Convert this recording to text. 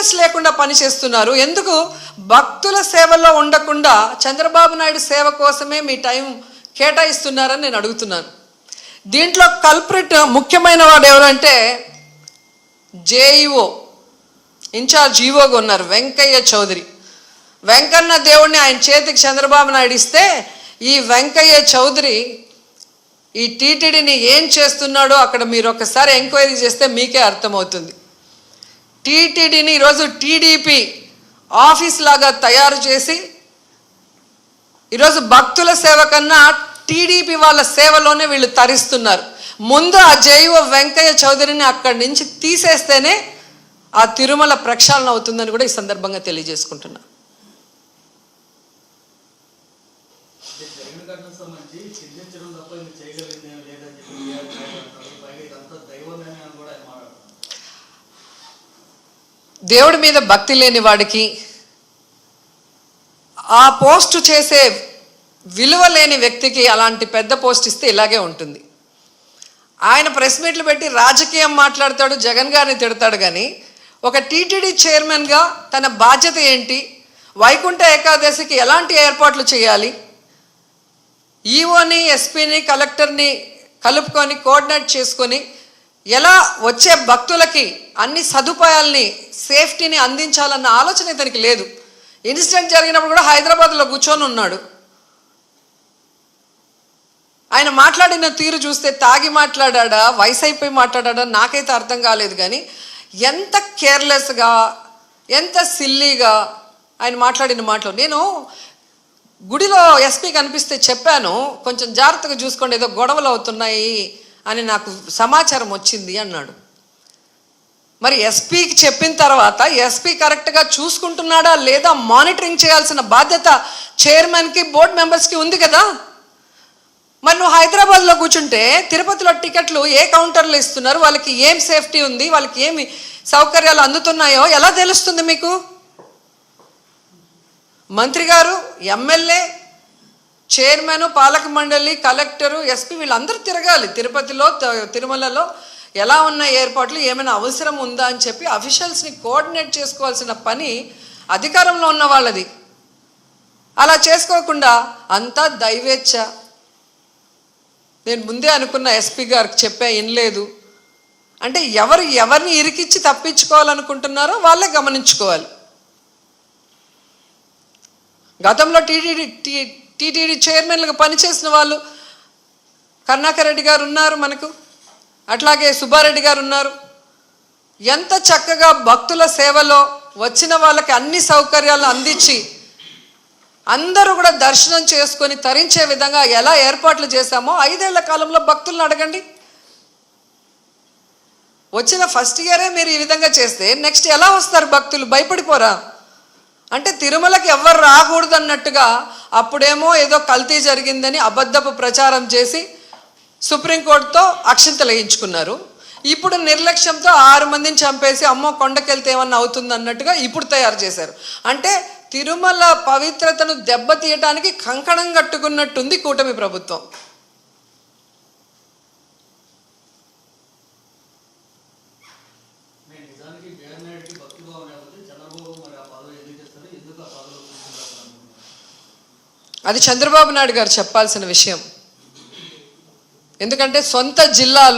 Interest లేకుండా పనిచేస్తున్నారు. ఎందుకు భక్తుల సేవలో ఉండకుండా చంద్రబాబు నాయుడు సేవ కోసమే మీ టైం కేటాయిస్తున్నారని నేను అడుగుతున్నాను. దీంట్లో కల్ప్రిట్ ముఖ్యమైన వాడు ఎవరంటే జేఈఓ ఇన్ఛార్జ్ ఈఓగా ఉన్నారు వెంకయ్య చౌదరి. వెంకన్న దేవుడిని ఆయన చేతికి చంద్రబాబు నాయుడు ఇస్తే ఈ వెంకయ్య చౌదరి ఈ టీటీడీని ఏం చేస్తున్నాడో అక్కడ మీరు ఒకసారి ఎంక్వైరీ చేస్తే మీకే అర్థమవుతుంది. టీటీడీని ఈరోజు టీడీపీ ఆఫీస్ లాగా తయారు చేసి ఈరోజు భక్తుల సేవ కన్నా టీడీపీ వాళ్ళ సేవలోనే వీళ్ళు తరిస్తున్నారు. ముందు ఆ జేఈఓ వెంకయ్య చౌదరిని అక్కడి నుంచి తీసేస్తేనే ఆ తిరుమల ప్రక్షాళన అవుతుందని కూడా ఈ సందర్భంగా తెలియజేసుకుంటున్నా. దేవుడి మీద భక్తి లేని వాడికి ఆ పోస్టు చేసే విలువ లేని వ్యక్తికి అలాంటి పెద్ద పోస్ట్ ఇస్తే ఇలాగే ఉంటుంది. ఆయన ప్రెస్ మీట్లు పెట్టి రాజకీయం మాట్లాడతాడు, జగన్ గారిని తిడతాడు. కానీ ఒక టీటీడీ చైర్మన్గా తన బాధ్యత ఏంటి, వైకుంఠ ఏకాదశికి ఎలాంటి ఏర్పాట్లు చేయాలి, ఈఓని ఎస్పీని కలెక్టర్ని కలుపుకొని కోఆర్డినేట్ చేసుకొని ఎలా వచ్చే భక్తులకి అన్ని సదుపాయాల్ని సేఫ్టీని అందించాలన్న ఆలోచన ఇతనికి లేదు. ఇన్సిడెంట్ జరిగినప్పుడు కూడా హైదరాబాద్లో కూర్చొని ఉన్నాడు. ఆయన మాట్లాడిన తీరు చూస్తే తాగి మాట్లాడా, వయసు అయిపోయి మాట్లాడా నాకైతే అర్థం కాలేదు. కానీ ఎంత కేర్లెస్గా, ఎంత సిల్లీగా ఆయన మాట్లాడిన మాటలు. నేను గుడిలో ఎస్పీ కనిపిస్తే చెప్పాను, కొంచెం జాగ్రత్తగా చూసుకోండి, ఏదో గొడవలు అవుతున్నాయి అని నాకు సమాచారం వచ్చింది అన్నాడు. మరి ఎస్పీకి చెప్పిన తర్వాత ఎస్పీ కరెక్ట్గా చూసుకుంటున్నాడా లేదా మానిటరింగ్ చేయాల్సిన బాధ్యత చైర్మన్కి బోర్డు మెంబర్స్కి ఉంది కదా. మరి నువ్వు హైదరాబాద్లో కూర్చుంటే తిరుపతిలో టికెట్లు ఏ కౌంటర్లో ఇస్తున్నారు, వాళ్ళకి ఏం సేఫ్టీ ఉంది, వాళ్ళకి ఏమి సౌకర్యాలు అందుతున్నాయో ఎలా తెలుస్తుంది మీకు? మంత్రి గారు, ఎమ్మెల్యే, చైర్మన్, పాలక మండలి, కలెక్టరు, ఎస్పీ వీళ్ళందరూ తిరగాలి. తిరుపతిలో తిరుమలలో ఎలా ఉన్న ఏర్పాట్లు, ఏమైనా అవసరం ఉందా అని చెప్పి అఫీషియల్స్ని కోఆర్డినేట్ చేసుకోవాల్సిన పని అధికారంలో ఉన్న వాళ్ళది. అలా చేసుకోకుండా అంతా దైవేచ్ఛ. నేను ముందే అనుకున్న ఎస్పీ గారికి చెప్పా, వినలేదు అంటే ఎవరిని ఇరికిచ్చి తప్పించుకోవాలనుకుంటున్నారో వాళ్ళే గమనించుకోవాలి. గతంలో టీటీడీ చైర్మన్లుగా పనిచేసిన వాళ్ళు కరుణాకర్ రెడ్డి గారు ఉన్నారు మనకు, అట్లాగే సుబ్బారెడ్డి గారు ఉన్నారు. ఎంత చక్కగా భక్తుల సేవలో వచ్చిన వాళ్ళకి అన్ని సౌకర్యాలను అందించి అందరూ కూడా దర్శనం చేసుకొని తరించే విధంగా ఎలా ఏర్పాట్లు చేశామో 5 ఏళ్ల కాలంలో భక్తులను అడగండి. వచ్చిన ఫస్ట్ ఇయరే మీరు ఈ విధంగా చేస్తే నెక్స్ట్ ఎలా వస్తారు భక్తులు? భయపడిపోరా? అంటే తిరుమలకి ఎవ్వరు రాకూడదు అన్నట్టుగా అప్పుడేమో ఏదో కల్తీ జరిగిందని అబద్ధపు ప్రచారం చేసి సుప్రీంకోర్టుతో అక్షింతలు వేయించుకున్నారు. ఇప్పుడు నిర్లక్ష్యంతో 6 మందిని చంపేసి అమ్మో కొండకెళ్తే ఏమన్నా అవుతుంది అన్నట్టుగా ఇప్పుడు తయారు చేశారు. అంటే తిరుమల పవిత్రతను దెబ్బతీయటానికి కంకణం కట్టుకున్నట్టుంది కూటమి ప్రభుత్వం. అది చంద్రబాబు నాయుడు గారు చెప్పాల్సిన విషయం. ఎందుకంటే సొంత జిల్లాలో